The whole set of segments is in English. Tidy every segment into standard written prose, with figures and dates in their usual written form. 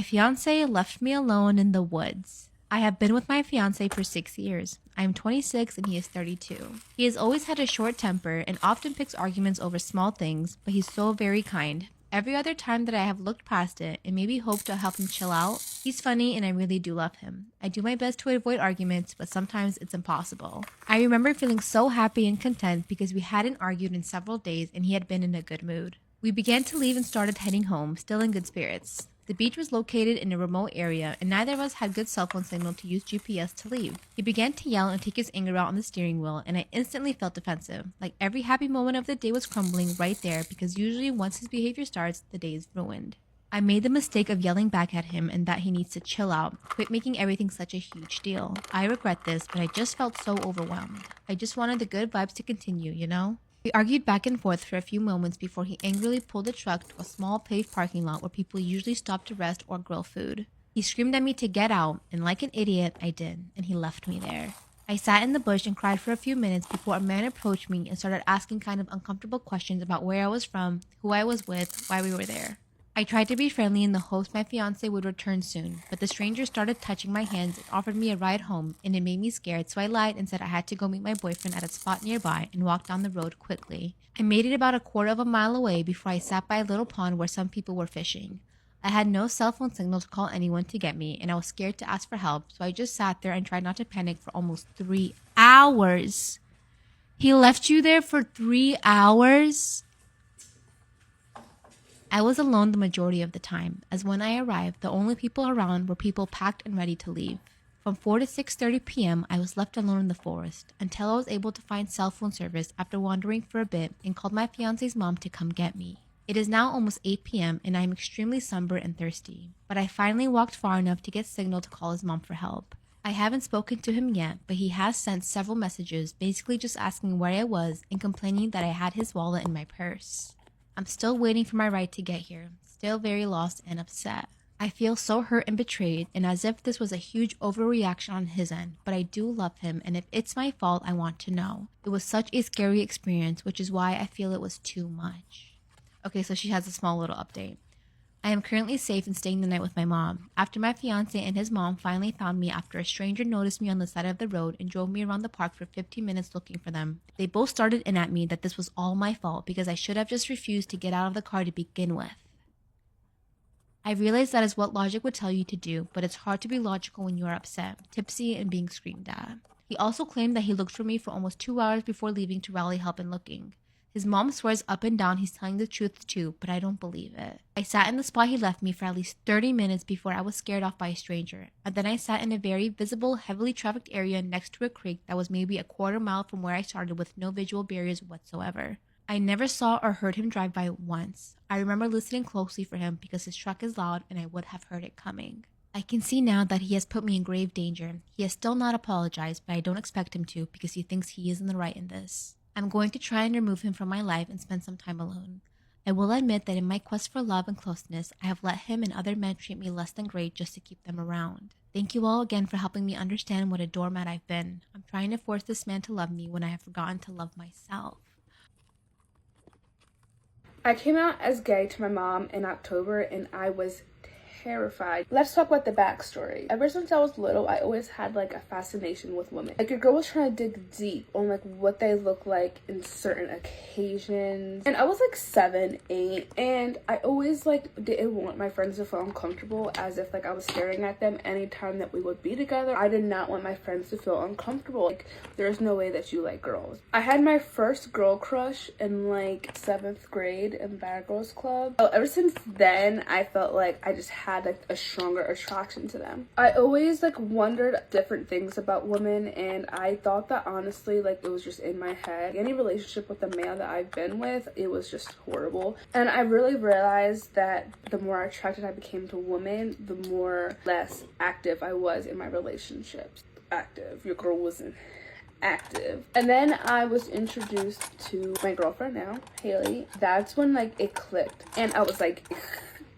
fiance left me alone in the woods. I have been with my fiance for 6 years. I am 26 and he is 32. He has always had a short temper and often picks arguments over small things, but he's so very kind. Every other time that I have looked past it and maybe hoped to help him chill out, he's funny and I really do love him. I do my best to avoid arguments, but sometimes it's impossible. I remember feeling so happy and content because we hadn't argued in several days and he had been in a good mood. We began to leave and started heading home, still in good spirits. The beach was located in a remote area, and neither of us had good cell phone signal to use GPS to leave. He began to yell and take his anger out on the steering wheel, and I instantly felt defensive. Like every happy moment of the day was crumbling right there, because usually once his behavior starts, the day is ruined. I made the mistake of yelling back at him and that he needs to chill out, quit making everything such a huge deal. I regret this, but I just felt so overwhelmed. I just wanted the good vibes to continue, you know? We argued back and forth for a few moments before he angrily pulled the truck to a small paved parking lot where people usually stop to rest or grill food. He screamed at me to get out, and like an idiot, I did, and he left me there. I sat in the bush and cried for a few minutes before a man approached me and started asking kind of uncomfortable questions about where I was from, who I was with, why we were there. I tried to be friendly in the hopes my fiance would return soon, but the stranger started touching my hands and offered me a ride home, and it made me scared, so I lied and said I had to go meet my boyfriend at a spot nearby and walked down the road quickly. I made it about a quarter of a mile away before I sat by a little pond where some people were fishing. I had no cell phone signal to call anyone to get me, and I was scared to ask for help, so I just sat there and tried not to panic for almost 3 hours. He left you there for 3 hours? I was alone the majority of the time, as when I arrived, the only people around were people packed and ready to leave. From 4 to 6:30 p.m., I was left alone in the forest, until I was able to find cell phone service after wandering for a bit and called my fiance's mom to come get me. It is now almost 8 p.m. and I am extremely sunburned and thirsty, but I finally walked far enough to get signal to call his mom for help. I haven't spoken to him yet, but he has sent several messages basically just asking where I was and complaining that I had his wallet in my purse. I'm still waiting for my ride to get here, still very lost and upset. I feel so hurt and betrayed, and as if this was a huge overreaction on his end, but I do love him, and if it's my fault, I want to know. It was such a scary experience, which is why I feel it was too much. Okay, so she has a small little update. I am currently safe and staying the night with my mom. After my fiance and his mom finally found me after a stranger noticed me on the side of the road and drove me around the park for 15 minutes looking for them. They both started in at me that this was all my fault because I should have just refused to get out of the car to begin with. I realize that is what logic would tell you to do, but it's hard to be logical when you are upset, tipsy, and being screamed at. He also claimed that he looked for me for almost 2 hours before leaving to rally help and looking. His mom swears up and down he's telling the truth too, but I don't believe it. I sat in the spot he left me for at least 30 minutes before I was scared off by a stranger, and then I sat in a very visible, heavily trafficked area next to a creek that was maybe a quarter mile from where I started with no visual barriers whatsoever. I never saw or heard him drive by once. I remember listening closely for him because his truck is loud and I would have heard it coming. I can see now that he has put me in grave danger. He has still not apologized, but I don't expect him to because he thinks he is in the right in this. I'm going to try and remove him from my life and spend some time alone. I will admit that in my quest for love and closeness, I have let him and other men treat me less than great just to keep them around. Thank you all again for helping me understand what a doormat I've been. I'm trying to force this man to love me when I have forgotten to love myself. I came out as gay to my mom in October and I was terrified. Let's talk about the backstory. Ever since I was little, I always had like a fascination with women. Like your girl was trying to dig deep on like what they look like in certain occasions. And I was like 7, 8, and I always like didn't want my friends to feel uncomfortable as if like I was staring at them anytime that we would be together. I did not want my friends to feel uncomfortable. Like there's no way that you like girls. I had my first girl crush in like 7th grade in Bad Girls Club. So ever since then, I felt like I just had like a stronger attraction to them. I always like wondered different things about women, and I thought that honestly like it was just in my head. Any relationship with a male that I've been with, it was just horrible. And I really realized that the more attracted I became to women, the more less active I was in my relationships. Active. Your girl wasn't active. And then I was introduced to my girlfriend now, Haley. That's when like it clicked, and I was like,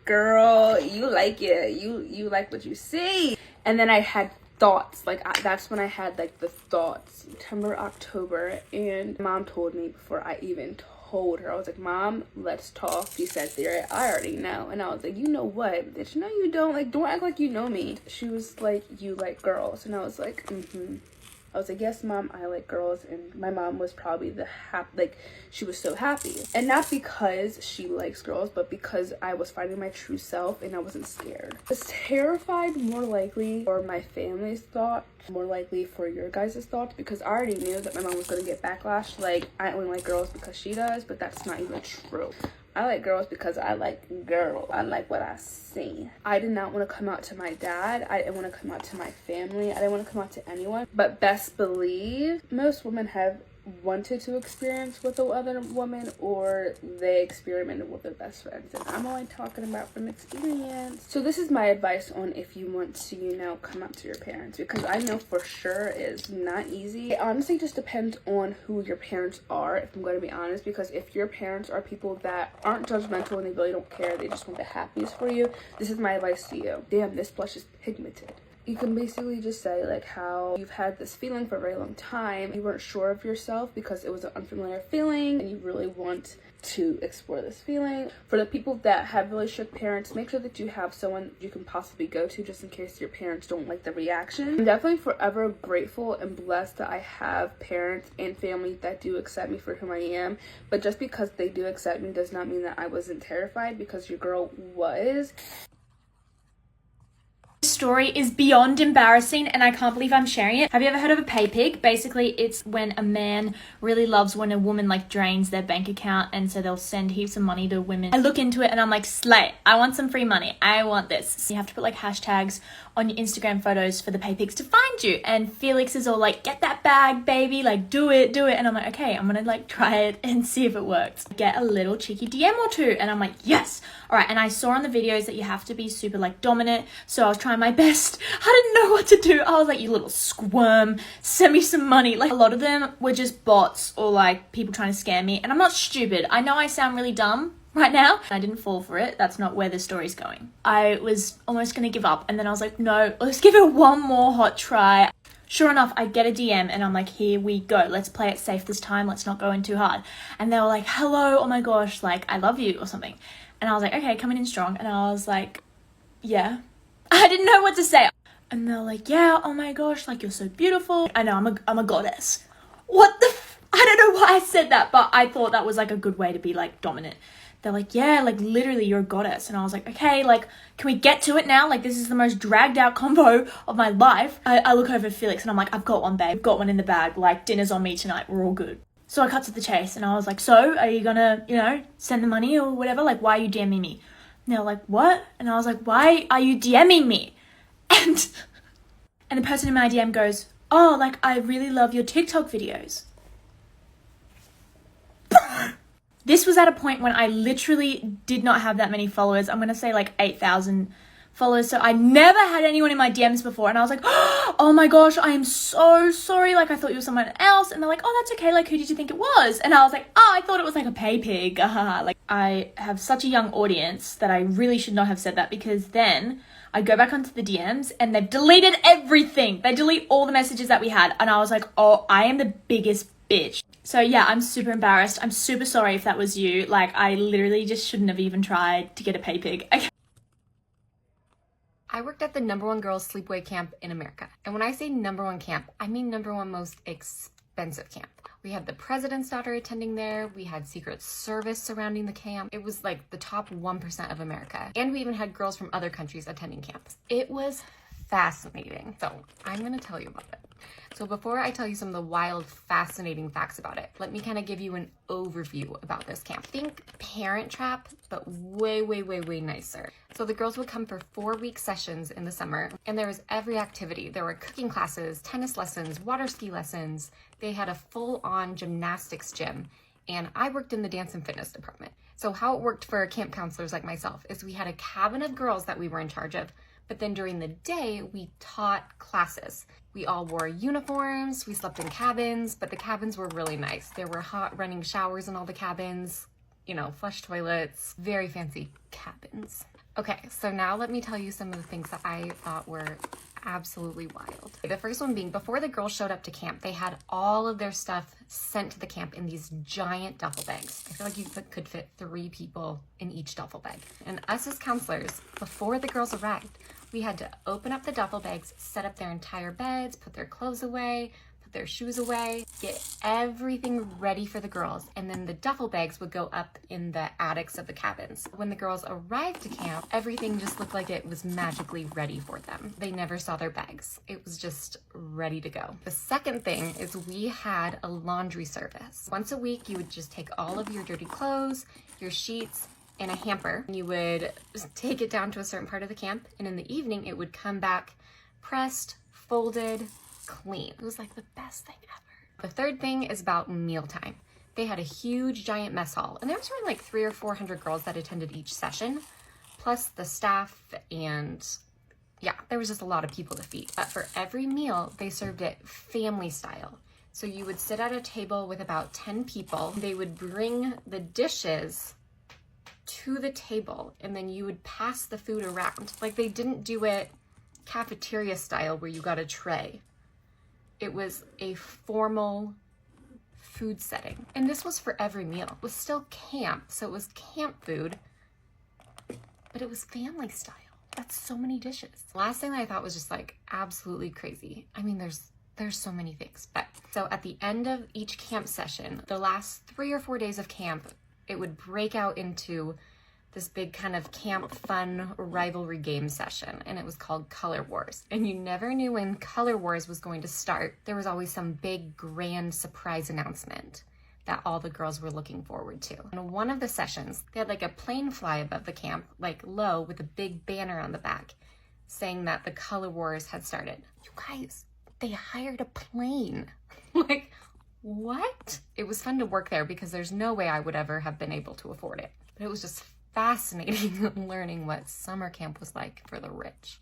girl, you like it. You like what you see. And then I had thoughts. That's when I had like the thoughts. September, October, and mom told me before I even told her. I was like, Mom, let's talk. She said, Theory, I already know. And I was like, you know what, bitch? No, you don't. Like, don't act like you know me. She was like, you like girls. And I was like, I was like, yes, Mom, I like girls. And my mom was probably she was so happy. And not because she likes girls, but because I was finding my true self and I wasn't scared. I was terrified, more likely for my family's thought, more likely for your guys' thoughts, because I already knew that my mom was going to get backlash. Like, I only like girls because she does, but that's not even true. I like girls because I like girls. I like what I see. I did not want to come out to my dad. I didn't want to come out to my family. I didn't want to come out to anyone. But best believe most women have wanted to experience with the other woman, or they experimented with their best friends, and I'm only talking about from experience. So this is my advice on if you want to, you know, come up to your parents, because I know for sure it's not easy. It honestly just depends on who your parents are, if I'm going to be honest, because if your parents are people that aren't judgmental and they really don't care, they just want the happiest for you, this is my advice to you. Damn, this blush is pigmented. You can basically just say like how you've had this feeling for a very long time. You weren't sure of yourself because it was an unfamiliar feeling and you really want to explore this feeling. For the people that have really strict parents, make sure that you have someone you can possibly go to just in case your parents don't like the reaction. I'm definitely forever grateful and blessed that I have parents and family that do accept me for who I am. But just because they do accept me does not mean that I wasn't terrified, because your girl was. Story is beyond embarrassing and I can't believe I'm sharing it. Have you ever heard of a pay pig? Basically, it's when a man really loves when a woman like drains their bank account, and so they'll send heaps of money to women. I look into it and I'm like, slay, I want some free money. I want this. So you have to put like hashtags on your Instagram photos for the pay pigs to find you. And Felix is all like, get that bag, baby, like do it. And I'm like, okay, I'm gonna like try it and see if it works. Get a little cheeky DM or two. And I'm like, yes. All right. And I saw on the videos that you have to be super like dominant. So I was trying my best. I didn't know what to do. I was like, you little squirm, send me some money. Like a lot of them were just bots or like people trying to scam me. And I'm not stupid. I know I sound really dumb right now. I didn't fall for it. That's not where the story's going. I was almost gonna give up, and then I was like, no, let's give it one more hot try. Sure enough, I get a DM and I'm like, here we go. Let's play it safe this time. Let's not go in too hard. And they were like, hello, oh my gosh, like I love you or something. And I was like, okay, coming in strong. And I was like, yeah. I didn't know what to say. And they're like, yeah, oh my gosh, like you're so beautiful. I know, I'm a goddess. What the I don't know why I said that, but I thought that was like a good way to be like dominant. They're like, yeah, like literally you're a goddess. And I was like, okay, like, can we get to it now? Like, this is the most dragged out convo of my life. I look over at Felix and I'm like, I've got one, babe. I've got one in the bag. Like, dinner's on me tonight. We're all good. So I cut to the chase and I was like, so are you gonna, you know, send the money or whatever? Like, why are you DMing me? And they're like, what? And I was like, why are you DMing me? And the person in my DM goes, oh, like, I really love your TikTok videos. This was at a point when I literally did not have that many followers. I'm going to say like 8,000 followers. So I never had anyone in my DMs before. And I was like, oh my gosh, I am so sorry. Like, I thought you were someone else. And they're like, oh, that's okay. Like, who did you think it was? And I was like, oh, I thought it was like a pay pig. Like, I have such a young audience that I really should not have said that, because then I go back onto the DMs and they've deleted everything. They delete all the messages that we had. And I was like, oh, I am the biggest bitch. So yeah, I'm super embarrassed. I'm super sorry if that was you. Like, I literally just shouldn't have even tried to get a pay pig. I worked at the #1 girls sleepaway camp in America. And when I say #1 camp, I mean #1 most expensive camp. We had the president's daughter attending there. We had Secret Service surrounding the camp. It was like the top 1% of America. And we even had girls from other countries attending camps. It was fascinating. So I'm gonna tell you about it. So before I tell you some of the wild, fascinating facts about it, let me kind of give you an overview about this camp. Think Parent Trap, but way, way, way, way nicer. So the girls would come for 4-week sessions in the summer, and there was every activity. There were cooking classes, tennis lessons, water ski lessons. They had a full-on gymnastics gym, and I worked in the dance and fitness department. So how it worked for camp counselors like myself is we had a cabin of girls that we were in charge of, but then during the day, we taught classes. We all wore uniforms, we slept in cabins, but the cabins were really nice. There were hot running showers in all the cabins, you know, flush toilets, very fancy cabins. Okay, so now let me tell you some of the things that I thought were absolutely wild. The first one being, before the girls showed up to camp, they had all of their stuff sent to the camp in these giant duffel bags. I feel like you could fit 3 people in each duffel bag. And us as counselors, before the girls arrived, we had to open up the duffel bags, set up their entire beds, put their clothes away, put their shoes away, get everything ready for the girls, and then the duffel bags would go up in the attics of the cabins. When the girls arrived to camp, everything just looked like it was magically ready for them. They never saw their bags. It was just ready to go. The second thing is we had a laundry service. Once a week, you would just take all of your dirty clothes, your sheets, in a hamper. You would take it down to a certain part of the camp, and in the evening it would come back pressed, folded, clean. It was like the best thing ever. The third thing is about mealtime. They had a huge giant mess hall, and there was around like 300 or 400 girls that attended each session, plus the staff, and yeah, there was just a lot of people to feed. But for every meal, they served it family style. So you would sit at a table with about 10 people. They would bring the dishes to the table, and then you would pass the food around. Like, they didn't do it cafeteria style where you got a tray. It was a formal food setting. And this was for every meal. It was still camp, so it was camp food, but it was family style. That's so many dishes. Last thing that I thought was just like absolutely crazy. I mean, there's so many things. But so at the end of each camp session, the last 3 or 4 days of camp, it would break out into this big kind of camp fun rivalry game session, and it was called Color Wars. And you never knew when Color Wars was going to start. There was always some big grand surprise announcement that all the girls were looking forward to. In one of the sessions, they had like a plane fly above the camp, like low, with a big banner on the back saying that the Color Wars had started. You guys, they hired a plane. Like, what? It was fun to work there because there's no way I would ever have been able to afford it. But it was just fascinating learning what summer camp was like for the rich.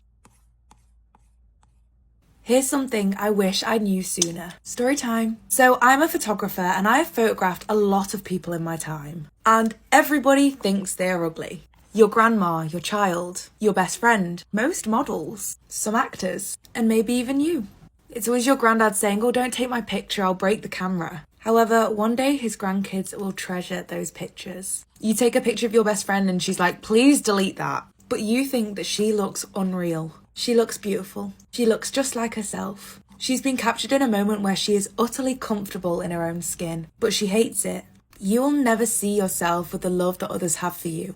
Here's something I wish I knew sooner. Story time. So I'm a photographer and I have photographed a lot of people in my time. And everybody thinks they're ugly. Your grandma, your child, your best friend, most models, some actors, and maybe even you. It's always your granddad saying, "Oh, don't take my picture, I'll break the camera." However, one day his grandkids will treasure those pictures. You take a picture of your best friend and she's like, "Please delete that." But you think that she looks unreal. She looks beautiful. She looks just like herself. She's been captured in a moment where she is utterly comfortable in her own skin, but she hates it. You will never see yourself with the love that others have for you.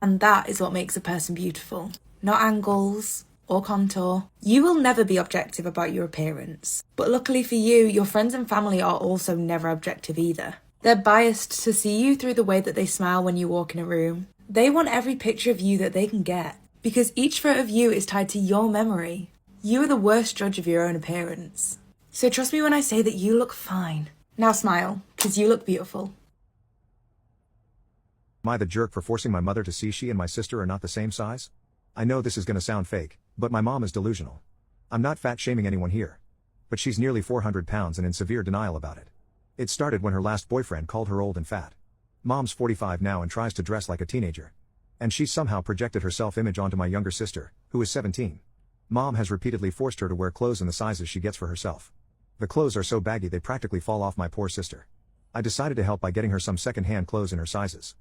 And that is what makes a person beautiful. Not angles or contour. You will never be objective about your appearance. But luckily for you, your friends and family are also never objective either. They're biased to see you through the way that they smile when you walk in a room. They want every picture of you that they can get, because each photo of you is tied to your memory. You are the worst judge of your own appearance. So trust me when I say that you look fine. Now smile, because you look beautiful. Am I the jerk for forcing my mother to see she and my sister are not the same size? I know this is gonna sound fake, but my mom is delusional. I'm not fat shaming anyone here. But she's nearly 400 pounds and in severe denial about it. It started when her last boyfriend called her old and fat. Mom's 45 now and tries to dress like a teenager. And she's somehow projected her self-image onto my younger sister, who is 17. Mom has repeatedly forced her to wear clothes in the sizes she gets for herself. The clothes are so baggy they practically fall off my poor sister. I decided to help by getting her some second-hand clothes in her sizes.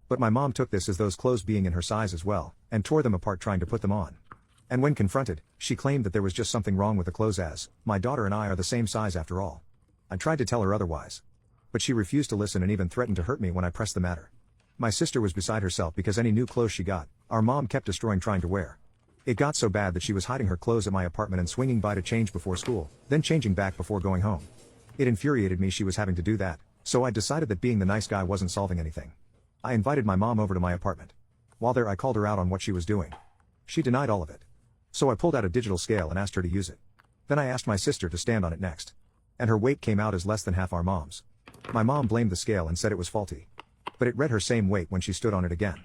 But my mom took this as those clothes being in her size as well, and tore them apart trying to put them on. And when confronted, she claimed that there was just something wrong with the clothes as, my daughter and I are the same size after all. I tried to tell her otherwise. But she refused to listen and even threatened to hurt me when I pressed the matter. My sister was beside herself because any new clothes she got, our mom kept destroying trying to wear. It got so bad that she was hiding her clothes at my apartment and swinging by to change before school, then changing back before going home. It infuriated me she was having to do that, so I decided that being the nice guy wasn't solving anything. I invited my mom over to my apartment. While there I called her out on what she was doing. She denied all of it. So I pulled out a digital scale and asked her to use it. Then I asked my sister to stand on it next. And her weight came out as less than half our mom's. My mom blamed the scale and said it was faulty. But it read her same weight when she stood on it again.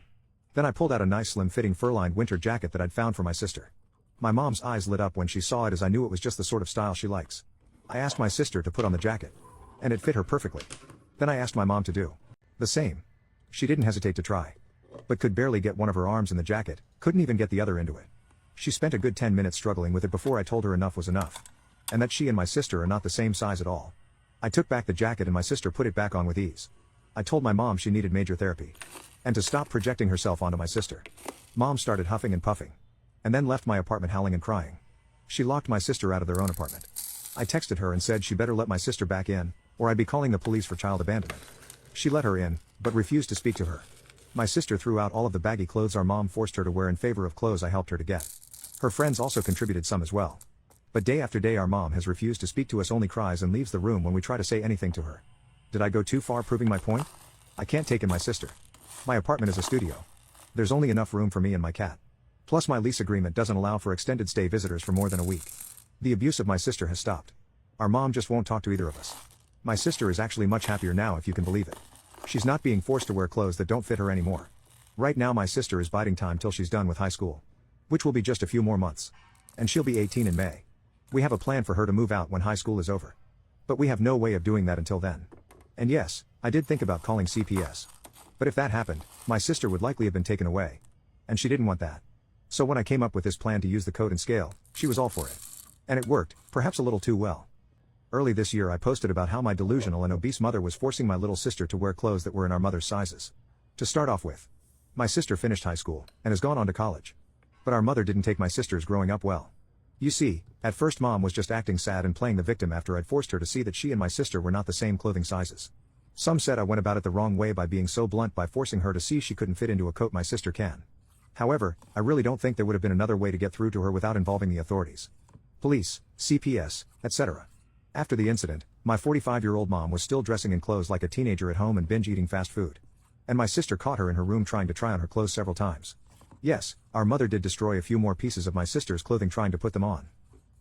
Then I pulled out a nice slim-fitting fur-lined winter jacket that I'd found for my sister. My mom's eyes lit up when she saw it as I knew it was just the sort of style she likes. I asked my sister to put on the jacket. And it fit her perfectly. Then I asked my mom to do the same. She didn't hesitate to try. But could barely get one of her arms in the jacket, couldn't even get the other into it. She spent a good 10 minutes struggling with it before I told her enough was enough. And that she and my sister are not the same size at all. I took back the jacket and my sister put it back on with ease. I told my mom she needed major therapy. And to stop projecting herself onto my sister. Mom started huffing and puffing. And then left my apartment howling and crying. She locked my sister out of their own apartment. I texted her and said she better let my sister back in, or I'd be calling the police for child abandonment. She let her in, but refused to speak to her. My sister threw out all of the baggy clothes our mom forced her to wear in favor of clothes I helped her to get. Her friends also contributed some as well. But day after day our mom has refused to speak to us, only cries and leaves the room when we try to say anything to her. Did I go too far proving my point? I can't take in my sister. My apartment is a studio. There's only enough room for me and my cat. Plus my lease agreement doesn't allow for extended stay visitors for more than a week. The abuse of my sister has stopped. Our mom just won't talk to either of us. My sister is actually much happier now, if you can believe it. She's not being forced to wear clothes that don't fit her anymore. Right now my sister is biding time till she's done with high school. Which will be just a few more months. And she'll be 18 in May. We have a plan for her to move out when high school is over. But we have no way of doing that until then. And yes, I did think about calling CPS. But if that happened, my sister would likely have been taken away. And she didn't want that. So when I came up with this plan to use the code and scale, she was all for it. And it worked, perhaps a little too well. Early this year I posted about how my delusional and obese mother was forcing my little sister to wear clothes that were in our mother's sizes. To start off with, my sister finished high school, and has gone on to college. But our mother didn't take my sister's growing up well. You see, at first mom was just acting sad and playing the victim after I'd forced her to see that she and my sister were not the same clothing sizes. Some said I went about it the wrong way by being so blunt by forcing her to see she couldn't fit into a coat my sister can. However, I really don't think there would have been another way to get through to her without involving the authorities. Police, CPS, etc. After the incident, my 45-year-old mom was still dressing in clothes like a teenager at home and binge eating fast food. And my sister caught her in her room trying to try on her clothes several times. Yes, our mother did destroy a few more pieces of my sister's clothing trying to put them on.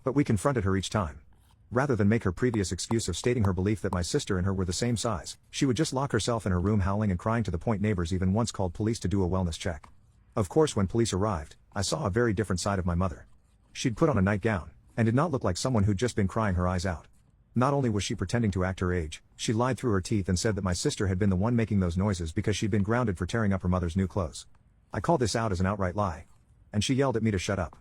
But we confronted her each time. Rather than make her previous excuse of stating her belief that my sister and her were the same size, she would just lock herself in her room howling and crying to the point neighbors even once called police to do a wellness check. Of course, when police arrived, I saw a very different side of my mother. She'd put on a nightgown, and did not look like someone who'd just been crying her eyes out. Not only was she pretending to act her age, she lied through her teeth and said that my sister had been the one making those noises because she'd been grounded for tearing up her mother's new clothes. I called this out as an outright lie. And she yelled at me to shut up.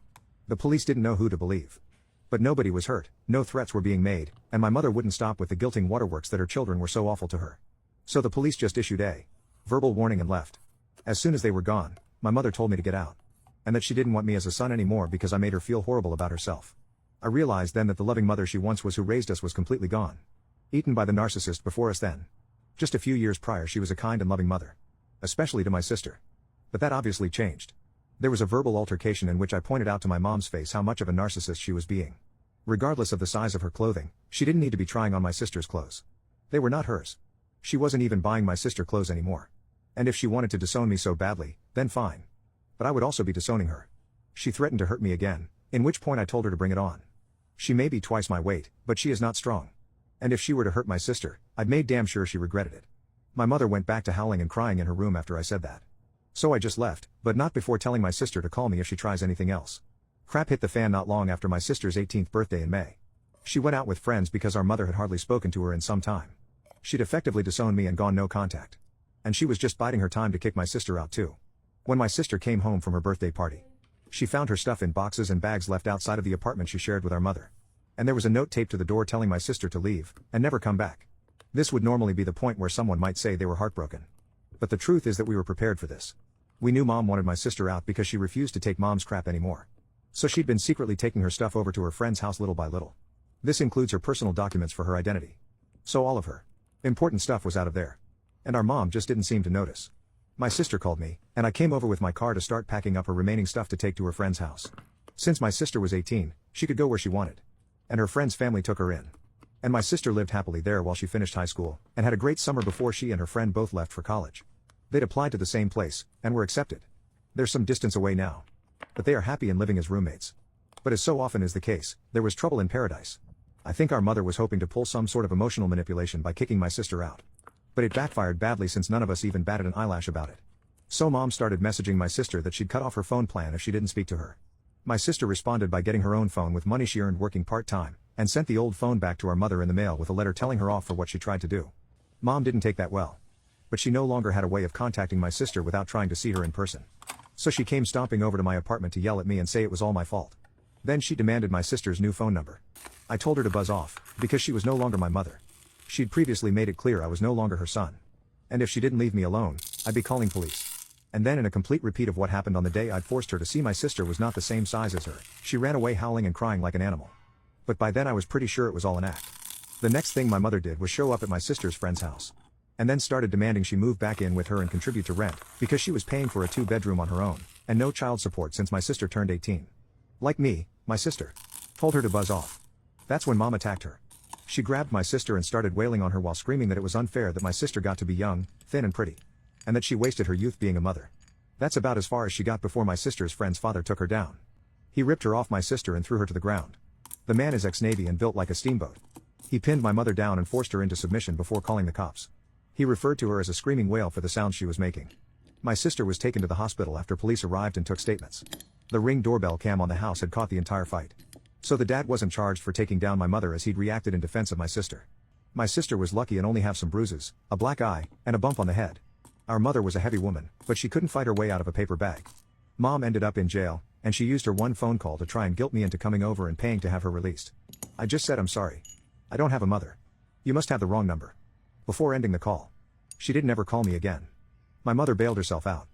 The police didn't know who to believe. But nobody was hurt, no threats were being made, and my mother wouldn't stop with the guilting waterworks that her children were so awful to her. So the police just issued a verbal warning and left. As soon as they were gone, my mother told me to get out. And that she didn't want me as a son anymore because I made her feel horrible about herself. I realized then that the loving mother she once was who raised us was completely gone. Eaten by the narcissist before us then. Just a few years prior she was a kind and loving mother. Especially to my sister. But that obviously changed. There was a verbal altercation in which I pointed out to my mom's face how much of a narcissist she was being. Regardless of the size of her clothing, she didn't need to be trying on my sister's clothes. They were not hers. She wasn't even buying my sister clothes anymore. And if she wanted to disown me so badly, then fine. But I would also be disowning her. She threatened to hurt me again, in which point I told her to bring it on. She may be twice my weight, but she is not strong. And if she were to hurt my sister, I'd made damn sure she regretted it. My mother went back to howling and crying in her room after I said that. So I just left, but not before telling my sister to call me if she tries anything else. Crap hit the fan not long after my sister's 18th birthday in May. She went out with friends because our mother had hardly spoken to her in some time. She'd effectively disowned me and gone no contact. And she was just biding her time to kick my sister out too. When my sister came home from her birthday party, she found her stuff in boxes and bags left outside of the apartment she shared with our mother. And there was a note taped to the door telling my sister to leave, and never come back. This would normally be the point where someone might say they were heartbroken. But the truth is that we were prepared for this. We knew mom wanted my sister out because she refused to take mom's crap anymore. So she'd been secretly taking her stuff over to her friend's house little by little. This includes her personal documents for her identity. So all of her important stuff was out of there. And our mom just didn't seem to notice. My sister called me, and I came over with my car to start packing up her remaining stuff to take to her friend's house. Since my sister was 18, she could go where she wanted. And her friend's family took her in. And my sister lived happily there while she finished high school, and had a great summer before she and her friend both left for college. They'd applied to the same place, and were accepted. They're some distance away now. But they are happy and living as roommates. But as so often is the case, there was trouble in paradise. I think our mother was hoping to pull some sort of emotional manipulation by kicking my sister out. But it backfired badly since none of us even batted an eyelash about it. So mom started messaging my sister that she'd cut off her phone plan if she didn't speak to her. My sister responded by getting her own phone with money she earned working part-time, and sent the old phone back to our mother in the mail with a letter telling her off for what she tried to do. Mom didn't take that well. But she no longer had a way of contacting my sister without trying to see her in person. So she came stomping over to my apartment to yell at me and say it was all my fault. Then she demanded my sister's new phone number. I told her to buzz off, because she was no longer my mother. She'd previously made it clear I was no longer her son. And if she didn't leave me alone, I'd be calling police. And then in a complete repeat of what happened on the day I'd forced her to see my sister was not the same size as her, she ran away howling and crying like an animal. But by then I was pretty sure it was all an act. The next thing my mother did was show up at my sister's friend's house. And then started demanding she move back in with her and contribute to rent, because she was paying for a 2-bedroom on her own, and no child support since my sister turned 18. Like me, my sister told her to buzz off. That's when Mom attacked her. She grabbed my sister and started wailing on her while screaming that it was unfair that my sister got to be young, thin and pretty. And that she wasted her youth being a mother. That's about as far as she got before my sister's friend's father took her down. He ripped her off my sister and threw her to the ground. The man is ex-Navy and built like a steamboat. He pinned my mother down and forced her into submission before calling the cops. He referred to her as a screaming whale for the sounds she was making. My sister was taken to the hospital after police arrived and took statements. The Ring doorbell cam on the house had caught the entire fight. So the dad wasn't charged for taking down my mother as he'd reacted in defense of my sister. My sister was lucky and only have some bruises, a black eye, and a bump on the head. Our mother was a heavy woman, but she couldn't fight her way out of a paper bag. Mom ended up in jail, and she used her one phone call to try and guilt me into coming over and paying to have her released. I just said I'm sorry. I don't have a mother. You must have the wrong number. Before ending the call. She didn't ever call me again. My mother bailed herself out.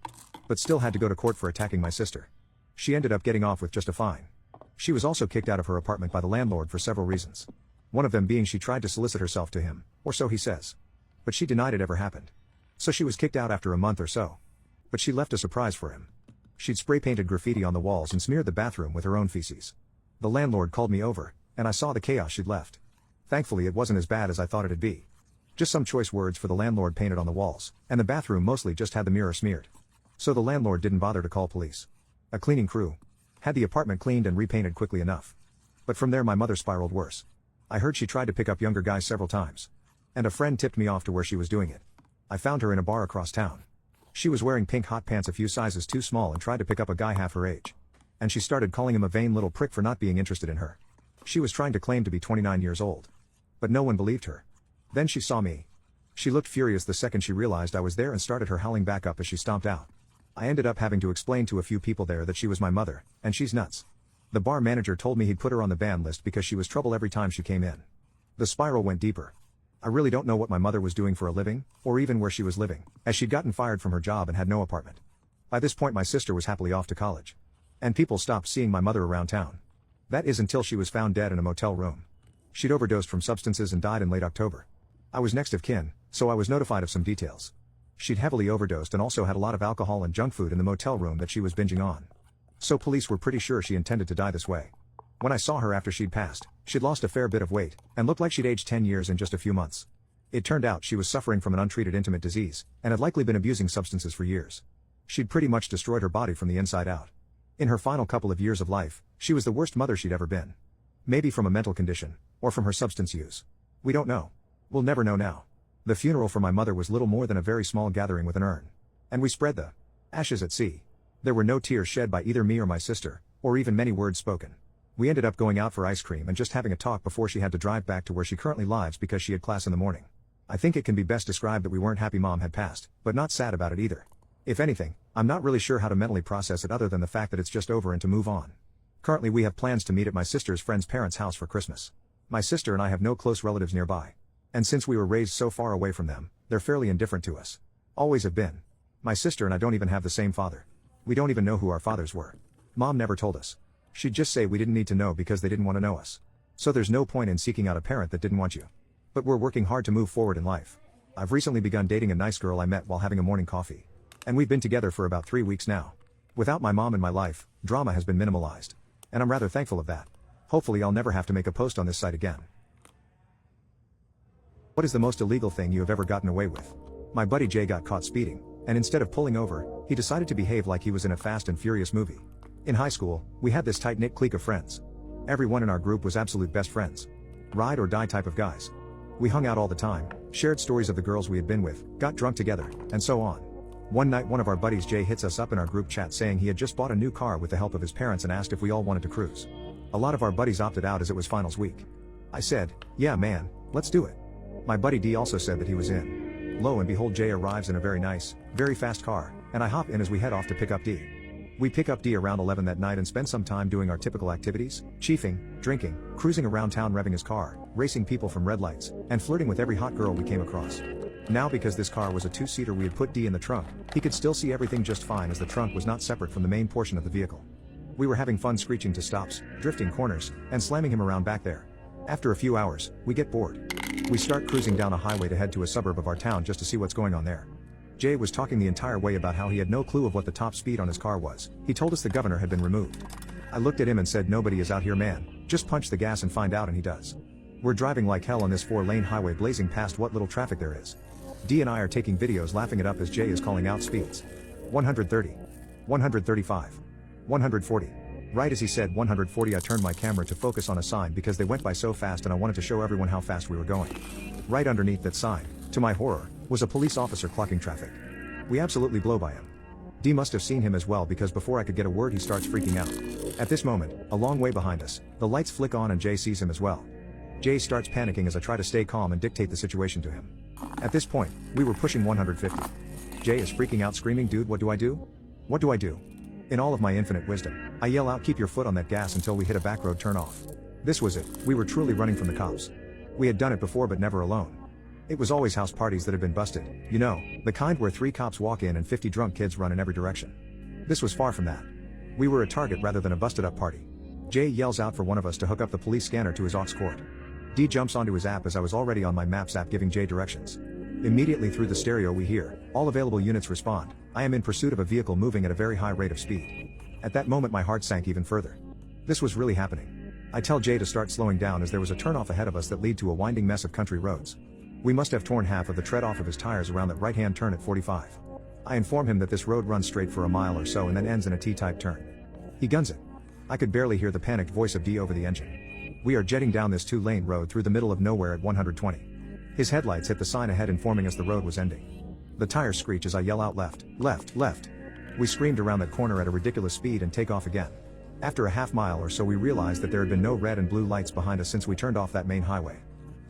But still had to go to court for attacking my sister. She ended up getting off with just a fine. She was also kicked out of her apartment by the landlord for several reasons. One of them being she tried to solicit herself to him, or so he says. But she denied it ever happened. So she was kicked out after a month or so. But she left a surprise for him. She'd spray painted graffiti on the walls and smeared the bathroom with her own feces. The landlord called me over, and I saw the chaos she'd left. Thankfully it wasn't as bad as I thought it'd be. Just some choice words for the landlord painted on the walls, and the bathroom mostly just had the mirror smeared. So the landlord didn't bother to call police. A cleaning crew had the apartment cleaned and repainted quickly enough. But from there my mother spiraled worse. I heard she tried to pick up younger guys several times. And a friend tipped me off to where she was doing it. I found her in a bar across town. She was wearing pink hot pants a few sizes too small and tried to pick up a guy half her age. And she started calling him a vain little prick for not being interested in her. She was trying to claim to be 29 years old. But no one believed her. Then she saw me. She looked furious the second she realized I was there and started her howling back up as she stomped out. I ended up having to explain to a few people there that she was my mother, and she's nuts. The bar manager told me he'd put her on the ban list because she was trouble every time she came in. The spiral went deeper. I really don't know what my mother was doing for a living, or even where she was living, as she'd gotten fired from her job and had no apartment. By this point my sister was happily off to college. And people stopped seeing my mother around town. That is until she was found dead in a motel room. She'd overdosed from substances and died in late October. I was next of kin, so I was notified of some details. She'd heavily overdosed and also had a lot of alcohol and junk food in the motel room that she was binging on. So police were pretty sure she intended to die this way. When I saw her after she'd passed, she'd lost a fair bit of weight, and looked like she'd aged 10 years in just a few months. It turned out she was suffering from an untreated intimate disease, and had likely been abusing substances for years. She'd pretty much destroyed her body from the inside out. In her final couple of years of life, she was the worst mother she'd ever been. Maybe from a mental condition, or from her substance use. We don't know. We'll never know now. The funeral for my mother was little more than a very small gathering with an urn. And we spread the ashes at sea. There were no tears shed by either me or my sister, or even many words spoken. We ended up going out for ice cream and just having a talk before she had to drive back to where she currently lives because she had class in the morning. I think it can be best described that we weren't happy Mom had passed, but not sad about it either. If anything, I'm not really sure how to mentally process it other than the fact that it's just over and to move on. Currently we have plans to meet at my sister's friend's parents' house for Christmas. My sister and I have no close relatives nearby. And since we were raised so far away from them, they're fairly indifferent to us. Always have been. My sister and I don't even have the same father. We don't even know who our fathers were. Mom never told us. She'd just say we didn't need to know because they didn't want to know us. So there's no point in seeking out a parent that didn't want you. But we're working hard to move forward in life. I've recently begun dating a nice girl I met while having a morning coffee. And we've been together for about 3 weeks now. Without my mom in my life, drama has been minimalized. And I'm rather thankful of that. Hopefully I'll never have to make a post on this site again. What is the most illegal thing you have ever gotten away with? My buddy Jay got caught speeding, and instead of pulling over, he decided to behave like he was in a Fast and Furious movie. In high school, we had this tight-knit clique of friends. Everyone in our group was absolute best friends. Ride or die type of guys. We hung out all the time, shared stories of the girls we had been with, got drunk together, and so on. One night one of our buddies Jay hits us up in our group chat saying he had just bought a new car with the help of his parents and asked if we all wanted to cruise. A lot of our buddies opted out as it was finals week. I said, yeah man, let's do it. My buddy D also said that he was in. Lo and behold Jay arrives in a very nice, very fast car, and I hop in as we head off to pick up D. We pick up D around 11 that night and spend some time doing our typical activities, chiefing, drinking, cruising around town revving his car, racing people from red lights, and flirting with every hot girl we came across. Now because this car was a two-seater we had put D in the trunk, he could still see everything just fine as the trunk was not separate from the main portion of the vehicle. We were having fun screeching to stops, drifting corners, and slamming him around back there. After a few hours, we get bored. We start cruising down a highway to head to a suburb of our town just to see what's going on there. Jay was talking the entire way about how he had no clue of what the top speed on his car was. He told us the governor had been removed. I looked at him and said, nobody is out here, man. Just punch the gas and find out, and he does. We're driving like hell on this 4-lane highway blazing past what little traffic there is. D and I are taking videos laughing it up as Jay is calling out speeds. 130. 135. 140. Right as he said 140 I turned my camera to focus on a sign because they went by so fast and I wanted to show everyone how fast we were going. Right underneath that sign, to my horror, was a police officer clocking traffic. We absolutely blow by him. D must have seen him as well because before I could get a word he starts freaking out. At this moment, a long way behind us, the lights flick on and Jay sees him as well. Jay starts panicking as I try to stay calm and dictate the situation to him. At this point, we were pushing 150. Jay is freaking out screaming, dude, what do I do? What do I do? In all of my infinite wisdom, I yell out, keep your foot on that gas until we hit a back road turn off. This was it, we were truly running from the cops. We had done it before but never alone. It was always house parties that had been busted, you know, the kind where 3 cops walk in and 50 drunk kids run in every direction. This was far from that. We were a target rather than a busted up party. Jay yells out for one of us to hook up the police scanner to his aux cord. D jumps onto his app as I was already on my Maps app giving Jay directions. Immediately through the stereo we hear, all available units respond, I am in pursuit of a vehicle moving at a very high rate of speed. At that moment my heart sank even further. This was really happening. I tell Jay to start slowing down as there was a turnoff ahead of us that led to a winding mess of country roads. We must have torn half of the tread off of his tires around that right-hand turn at 45. I inform him that this road runs straight for a mile or so and then ends in a T-type turn. He guns it. I could barely hear the panicked voice of D over the engine. We are jetting down this 2-lane road through the middle of nowhere at 120. His headlights hit the sign ahead informing us the road was ending. The tires screech as I yell out left, left, left. We screamed around that corner at a ridiculous speed and take off again. After a half mile or so we realized that there had been no red and blue lights behind us since we turned off that main highway.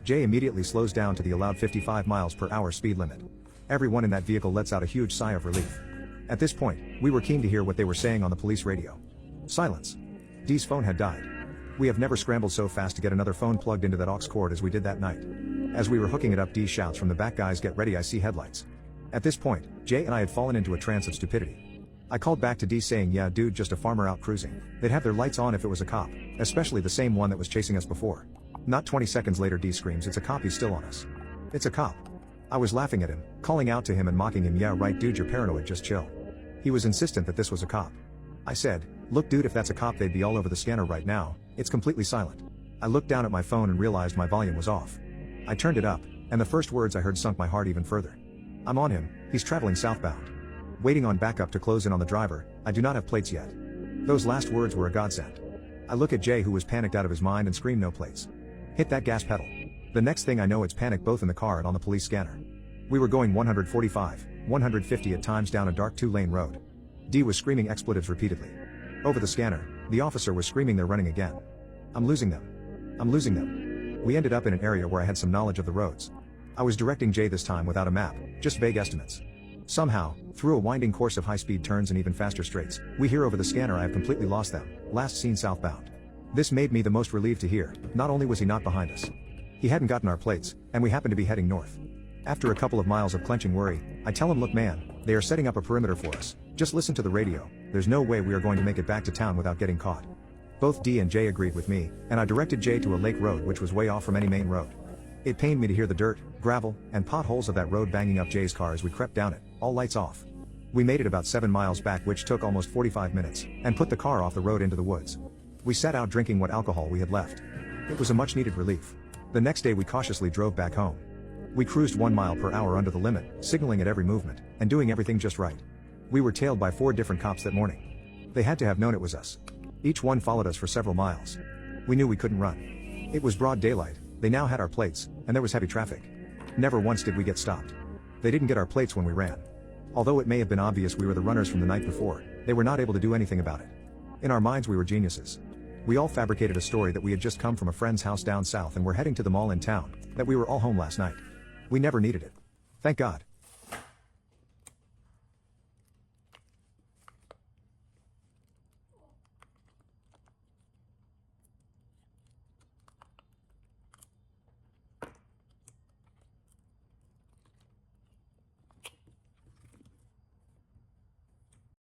Jay immediately slows down to the allowed 55 miles per hour speed limit. Everyone in that vehicle lets out a huge sigh of relief. At this point, we were keen to hear what they were saying on the police radio. Silence. D's phone had died. We have never scrambled so fast to get another phone plugged into that aux cord as we did that night. As we were hooking it up, D shouts from the back, guys get ready, I see headlights. At this point, Jay and I had fallen into a trance of stupidity. I called back to D saying, yeah dude, just a farmer out cruising. They'd have their lights on if it was a cop, especially the same one that was chasing us before. Not 20 seconds later D screams, it's a cop, he's still on us. It's a cop. I was laughing at him, calling out to him and mocking him, yeah right dude, you're paranoid, just chill. He was insistent that this was a cop. I said, look dude, if that's a cop they'd be all over the scanner right now, it's completely silent. I looked down at my phone and realized my volume was off. I turned it up, and the first words I heard sunk my heart even further. I'm on him, he's traveling southbound. Waiting on backup to close in on the driver, I do not have plates yet. Those last words were a godsend. I look at Jay who was panicked out of his mind and scream, no plates. Hit that gas pedal. The next thing I know it's panic both in the car and on the police scanner. We were going 145, 150 at times down a dark 2-lane road. D was screaming expletives repeatedly. Over the scanner, the officer was screaming they're running again. I'm losing them. I'm losing them. We ended up in an area where I had some knowledge of the roads. I was directing Jay this time without a map, just vague estimates. Somehow, through a winding course of high-speed turns and even faster straights, we hear over the scanner I have completely lost them, last seen southbound. This made me the most relieved to hear, not only was he not behind us. He hadn't gotten our plates, and we happened to be heading north. After a couple of miles of clenching worry, I tell him, look man, they are setting up a perimeter for us, just listen to the radio, there's no way we are going to make it back to town without getting caught. Both D and Jay agreed with me, and I directed Jay to a lake road which was way off from any main road. It pained me to hear the dirt, gravel, and potholes of that road banging up Jay's car as we crept down it, all lights off. We made it about 7 miles back, which took almost 45 minutes, and put the car off the road into the woods. We sat out drinking what alcohol we had left. It was a much needed relief. The next day we cautiously drove back home. We cruised 1 mile per hour under the limit, signaling at every movement, and doing everything just right. We were tailed by 4 different cops that morning. They had to have known it was us. Each one followed us for several miles. We knew we couldn't run. It was broad daylight, they now had our plates, and there was heavy traffic. Never once did we get stopped. They didn't get our plates when we ran. Although it may have been obvious we were the runners from the night before, they were not able to do anything about it. In our minds we were geniuses. We all fabricated a story that we had just come from a friend's house down south and were heading to the mall in town, that we were all home last night. We never needed it. Thank God.